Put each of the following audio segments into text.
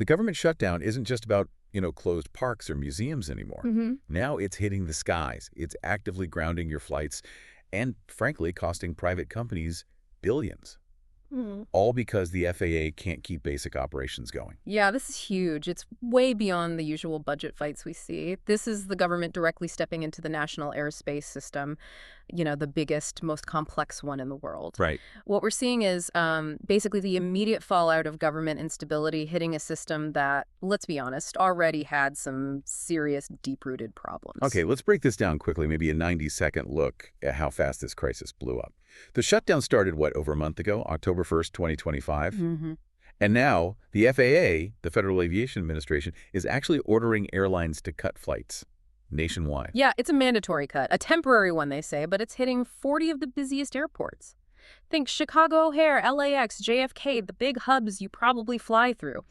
The government shutdown isn't just about, closed parks or museums anymore. Now it's hitting the skies. It's actively grounding your flights and, frankly, costing private companies billions. All because the FAA can't keep basic operations going. Yeah, this is huge. It's way beyond the usual budget fights we see. This is the government directly stepping into the National Airspace System, the biggest, most complex one in the world. Right. What we're seeing is basically the immediate fallout of government instability hitting a system that, let's be honest, already had some serious deep-rooted problems. Okay, let's break this down quickly, maybe a 90-second look at how fast this crisis blew up. The shutdown started, over a month ago, October 1st, 2025? And now the FAA, the Federal Aviation Administration, is actually ordering airlines to cut flights nationwide. Yeah, it's a mandatory cut, a temporary one, they say, but it's hitting 40 of the busiest airports. Think Chicago O'Hare, LAX, JFK, the big hubs you probably fly through.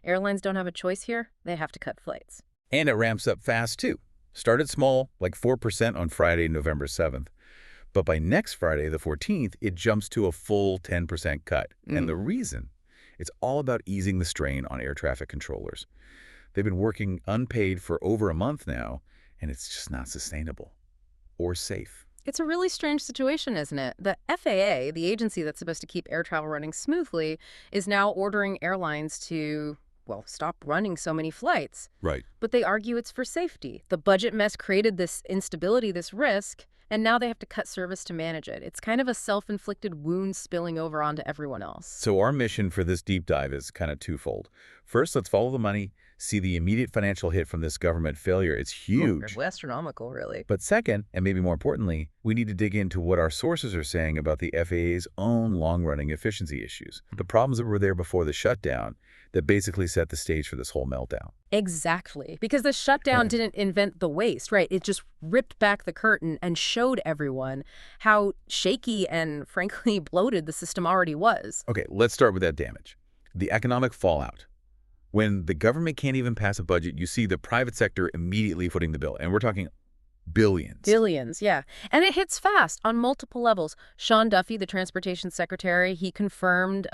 Airlines don't have a choice here. They have to cut flights. And it ramps up fast, too. Started small, like 4% on Friday, November 7th. But by next Friday, the 14th, it jumps to a full 10% cut. And the reason? It's all about easing the strain on air traffic controllers. They've been working unpaid for over a month now, and it's just not sustainable or safe. It's a really strange situation, isn't it? The FAA, the agency that's supposed to keep air travel running smoothly, is now ordering airlines to, stop running so many flights. Right. But they argue it's for safety. The budget mess created this instability, this risk, and now they have to cut service to manage it. It's kind of a self-inflicted wound spilling over onto everyone else. So our mission for this deep dive is kind of twofold. First, let's follow the money, see the immediate financial hit from this government failure. It's huge. Astronomical, really. But second, and maybe more importantly, we need to dig into what our sources are saying about the FAA's own long-running efficiency issues, the problems that were there before the shutdown that basically set the stage for this whole meltdown. Exactly. Because the shutdown didn't invent the waste, right? It just ripped back the curtain and showed everyone how shaky and, frankly, bloated the system already was. Okay, let's start with that damage. The economic fallout. When the government can't even pass a budget, you see the private sector immediately footing the bill. And we're talking billions. Billions, yeah. And it hits fast on multiple levels. Sean Duffy, the transportation secretary, he confirmed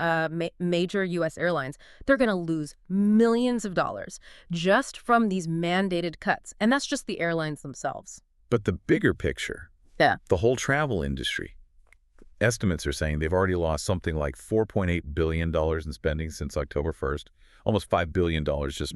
major U.S. airlines, they're going to lose millions of dollars just from these mandated cuts. And that's just the airlines themselves. But the bigger picture, the whole travel industry, estimates are saying they've already lost something like $4.8 billion in spending since October 1st. Almost $5 billion just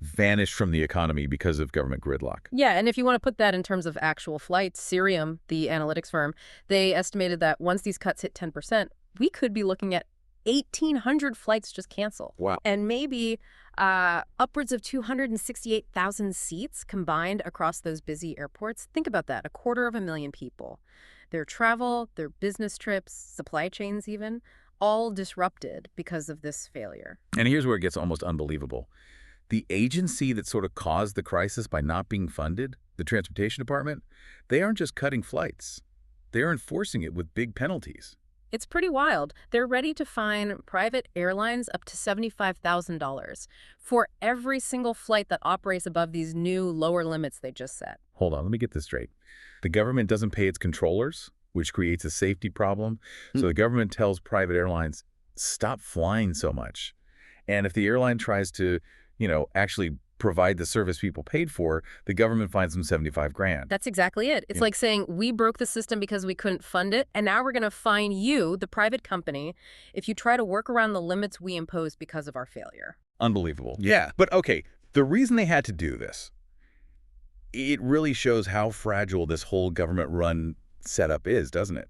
vanished from the economy because of government gridlock. Yeah, and if you want to put that in terms of actual flights, Cirium, the analytics firm, they estimated that once these cuts hit 10%, we could be looking at 1,800 flights just cancel. Wow. And maybe upwards of 268,000 seats combined across those busy airports. Think about that, 250,000 people. Their travel, their business trips, supply chains even, all disrupted because of this failure. And here's where it gets almost unbelievable. The agency that sort of caused the crisis by not being funded, the Transportation Department, they aren't just cutting flights. They're enforcing it with big penalties. It's pretty wild. They're ready to fine private airlines up to $75,000 for every single flight that operates above these new lower limits they just set. Hold on, let me get this straight. The government doesn't pay its controllers, which creates a safety problem. So the government tells private airlines, stop flying so much. And if the airline tries to, actually provide the service people paid for, the government fines them $75,000. That's exactly it. It's like saying we broke the system because we couldn't fund it, and now we're going to fine you, the private company, if you try to work around the limits we imposed because of our failure. Unbelievable. Yeah. But okay, the reason they had to do this, it really shows how fragile this whole government-run setup is, doesn't it?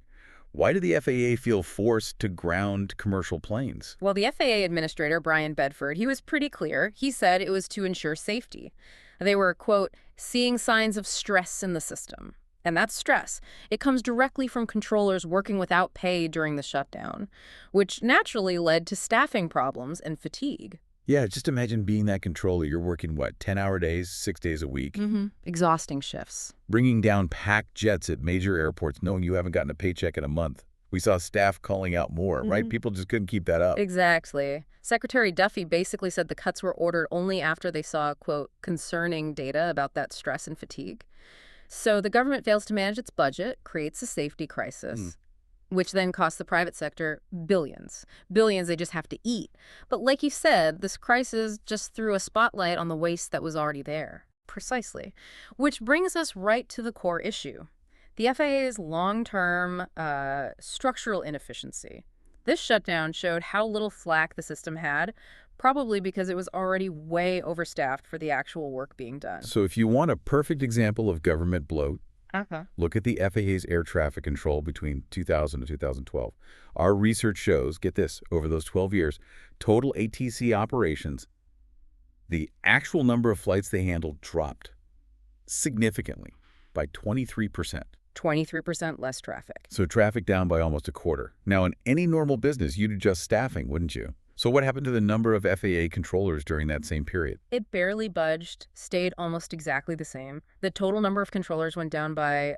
Why did the FAA feel forced to ground commercial planes? Well, the FAA administrator, Brian Bedford, he was pretty clear. He said it was to ensure safety. They were, quote, seeing signs of stress in the system. And that's stress. It comes directly from controllers working without pay during the shutdown, which naturally led to staffing problems and fatigue. Yeah, just imagine being that controller. You're working, 10-hour days, 6 days a week? Exhausting shifts. Bringing down packed jets at major airports, knowing you haven't gotten a paycheck in a month. We saw staff calling out more, right? People just couldn't keep that up. Exactly. Secretary Duffy basically said the cuts were ordered only after they saw, quote, concerning data about that stress and fatigue. So the government fails to manage its budget, creates a safety crisis. which then costs the private sector billions. Billions they just have to eat. But like you said, this crisis just threw a spotlight on the waste that was already there. Precisely. Which brings us right to the core issue. The FAA's long-term structural inefficiency. This shutdown showed how little slack the system had, probably because it was already way overstaffed for the actual work being done. So if you want a perfect example of government bloat, look at the FAA's air traffic control between 2000 and 2012. Our research shows, get this, over those 12 years, total ATC operations, the actual number of flights they handled dropped significantly by 23%. 23% less traffic. So traffic down by almost a quarter. Now, in any normal business, you'd adjust staffing, wouldn't you? So what happened to the number of FAA controllers during that same period? It barely budged, stayed almost exactly the same. The total number of controllers went down by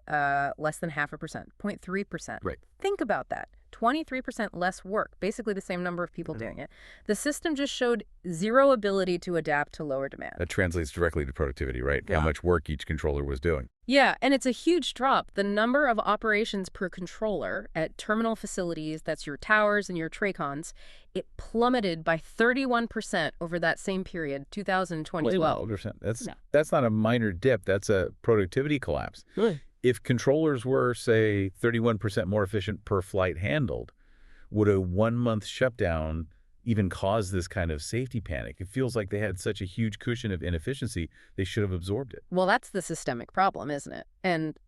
less than 0.5%, 0.3%. Right. Think about that. 23% less work, basically the same number of people doing it. The system just showed zero ability to adapt to lower demand. That translates directly to productivity, right? How much work each controller was doing. Yeah, and it's a huge drop. The number of operations per controller at terminal facilities, that's your towers and your TRACONs, it plummeted by 31% over that same period, 2012. That's not a minor dip. That's a productivity collapse. Really? If controllers were, say, 31% more efficient per flight handled, would a one-month shutdown even cause this kind of safety panic? It feels like they had such a huge cushion of inefficiency, they should have absorbed it. Well, that's the systemic problem, isn't it? And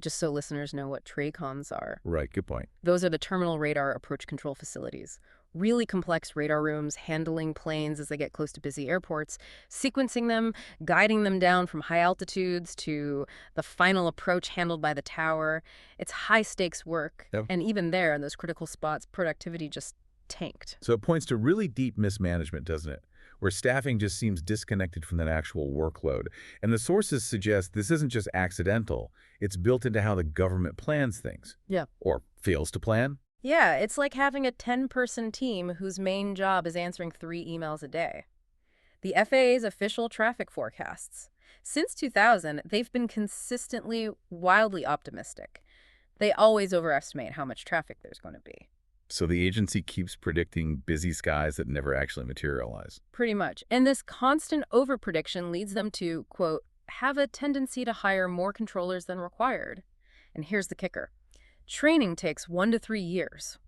just so listeners know what TRACONs are. Right, good point. Those are the terminal radar approach control facilities. Really complex radar rooms, handling planes as they get close to busy airports, sequencing them, guiding them down from high altitudes to the final approach handled by the tower. It's high-stakes work. Yep. And even there, in those critical spots, productivity just tanked. So it points to really deep mismanagement, doesn't it? Where staffing just seems disconnected from that actual workload. And the sources suggest this isn't just accidental. It's built into how the government plans things. Yeah. Or fails to plan. Yeah, it's like having a 10-person team whose main job is answering 3 emails a day. The FAA's official traffic forecasts. Since 2000, they've been consistently wildly optimistic. They always overestimate how much traffic there's going to be. So the agency keeps predicting busy skies that never actually materialize. Pretty much. And this constant overprediction leads them to, quote, have a tendency to hire more controllers than required. And here's the kicker. Training takes 1 to 3 years.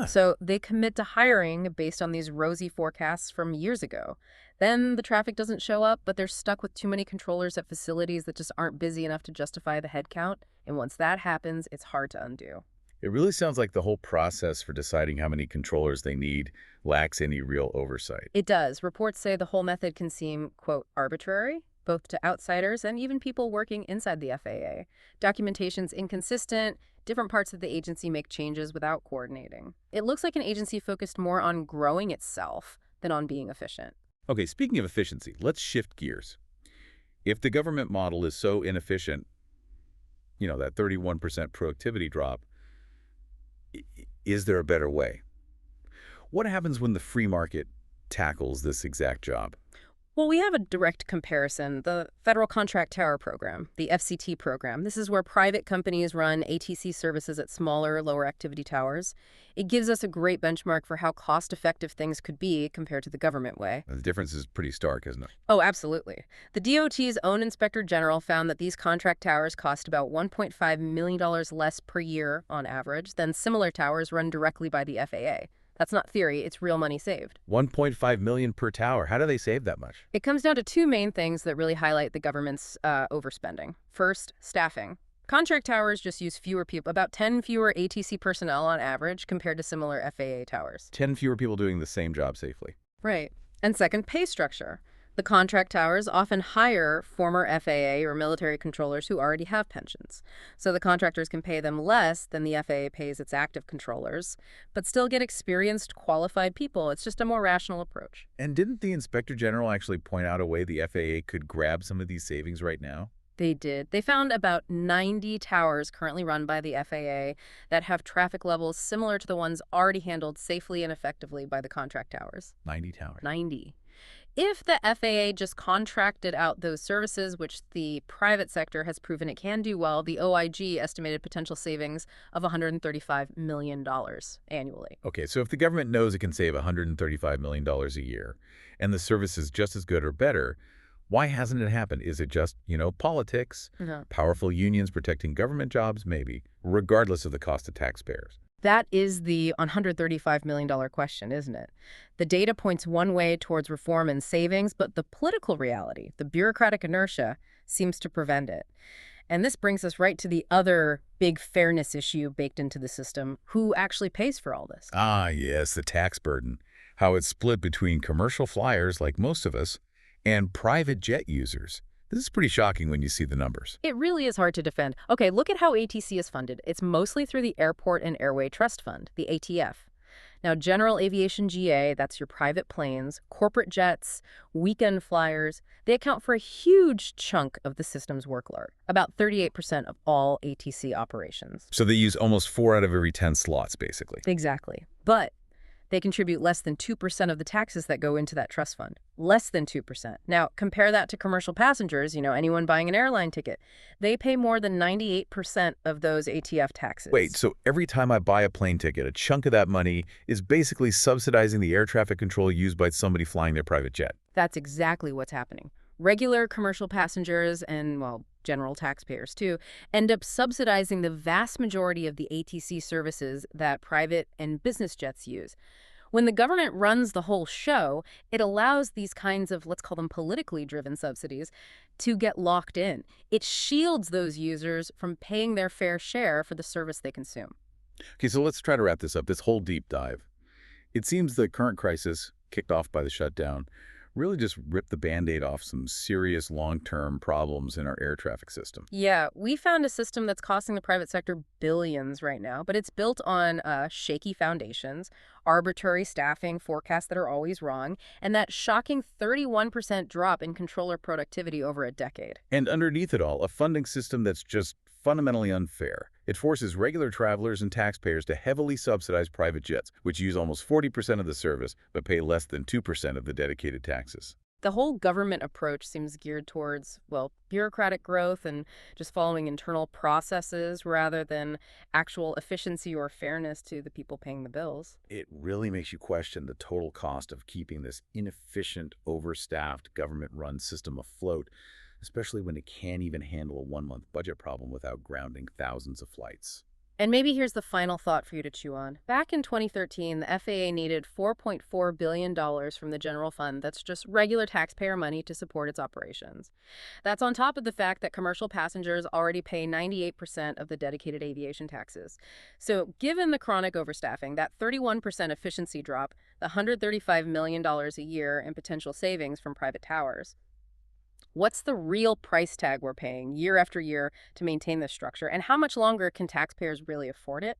So they commit to hiring based on these rosy forecasts from years ago. Then the traffic doesn't show up, but they're stuck with too many controllers at facilities that just aren't busy enough to justify the headcount. And once that happens, it's hard to undo. It really sounds like the whole process for deciding how many controllers they need lacks any real oversight. It does. Reports say the whole method can seem, quote, arbitrary, both to outsiders and even people working inside the FAA. Documentation's inconsistent. Different parts of the agency make changes without coordinating. It looks like an agency focused more on growing itself than on being efficient. Okay, speaking of efficiency, let's shift gears. If the government model is so inefficient, that 31% productivity drop, is there a better way? What happens when the free market tackles this exact job? Well, we have a direct comparison. The Federal Contract Tower Program, the FCT program. This is where private companies run ATC services at smaller, lower activity towers. It gives us a great benchmark for how cost-effective things could be compared to the government way. The difference is pretty stark, isn't it? Oh, absolutely. The DOT's own Inspector General found that these contract towers cost about $1.5 million less per year on average than similar towers run directly by the FAA. That's not theory, it's real money saved. $1.5 million per tower. How do they save that much? It comes down to 2 main things that really highlight the government's overspending. First, staffing. Contract towers just use fewer people, about 10 fewer ATC personnel on average compared to similar FAA towers. 10 fewer people doing the same job safely. Right. And second, pay structure. The contract towers often hire former FAA or military controllers who already have pensions. So the contractors can pay them less than the FAA pays its active controllers, but still get experienced, qualified people. It's just a more rational approach. And didn't the Inspector General actually point out a way the FAA could grab some of these savings right now? They did. They found about 90 towers currently run by the FAA that have traffic levels similar to the ones already handled safely and effectively by the contract towers. 90 towers. 90. If the FAA just contracted out those services, which the private sector has proven it can do well, the OIG estimated potential savings of $135 million annually. Okay, so if the government knows it can save $135 million a year and the service is just as good or better, why hasn't it happened? Is it just, politics? No. Powerful unions protecting government jobs? Maybe, regardless of the cost to taxpayers. That is the $135 million question, isn't it? The data points one way towards reform and savings, but the political reality, the bureaucratic inertia, seems to prevent it. And this brings us right to the other big fairness issue baked into the system. Who actually pays for all this? Ah, yes, the tax burden. How it's split between commercial flyers, like most of us, and private jet users. This is pretty shocking when you see the numbers. It really is hard to defend. Okay, look at how ATC is funded. It's mostly through the Airport and Airway Trust Fund, the ATF. Now, General Aviation GA, that's your private planes, corporate jets, weekend flyers, they account for a huge chunk of the system's workload, about 38% of all ATC operations. So they use almost 4 out of every 10 slots, basically. Exactly. But they contribute less than 2% of the taxes that go into that trust fund. Less than 2%. Now, compare that to commercial passengers, anyone buying an airline ticket. They pay more than 98% of those ATF taxes. Wait, so every time I buy a plane ticket, a chunk of that money is basically subsidizing the air traffic control used by somebody flying their private jet? That's exactly what's happening. Regular commercial passengers and, well, general taxpayers too, end up subsidizing the vast majority of the ATC services that private and business jets use. When the government runs the whole show, it allows these kinds of, let's call them politically driven subsidies, to get locked in. It shields those users from paying their fair share for the service they consume. Okay, so let's try to wrap this up, this whole deep dive. It seems the current crisis, kicked off by the shutdown, really just ripped the Band-Aid off some serious long-term problems in our air traffic system. Yeah, we found a system that's costing the private sector billions right now, but it's built on shaky foundations, arbitrary staffing, forecasts that are always wrong, and that shocking 31% drop in controller productivity over a decade. And underneath it all, a funding system that's just fundamentally unfair. It forces regular travelers and taxpayers to heavily subsidize private jets, which use almost 40% of the service but pay less than 2% of the dedicated taxes. The whole government approach seems geared towards, well, bureaucratic growth and just following internal processes rather than actual efficiency or fairness to the people paying the bills. It really makes you question the total cost of keeping this inefficient, overstaffed, government-run system afloat, especially when it can't even handle a one-month budget problem without grounding thousands of flights. And maybe here's the final thought for you to chew on. Back in 2013, the FAA needed $4.4 billion from the general fund. That's just regular taxpayer money to support its operations. That's on top of the fact that commercial passengers already pay 98% of the dedicated aviation taxes. So given the chronic overstaffing, that 31% efficiency drop, the $135 million a year in potential savings from private towers, what's the real price tag we're paying year after year to maintain this structure, and how much longer can taxpayers really afford it?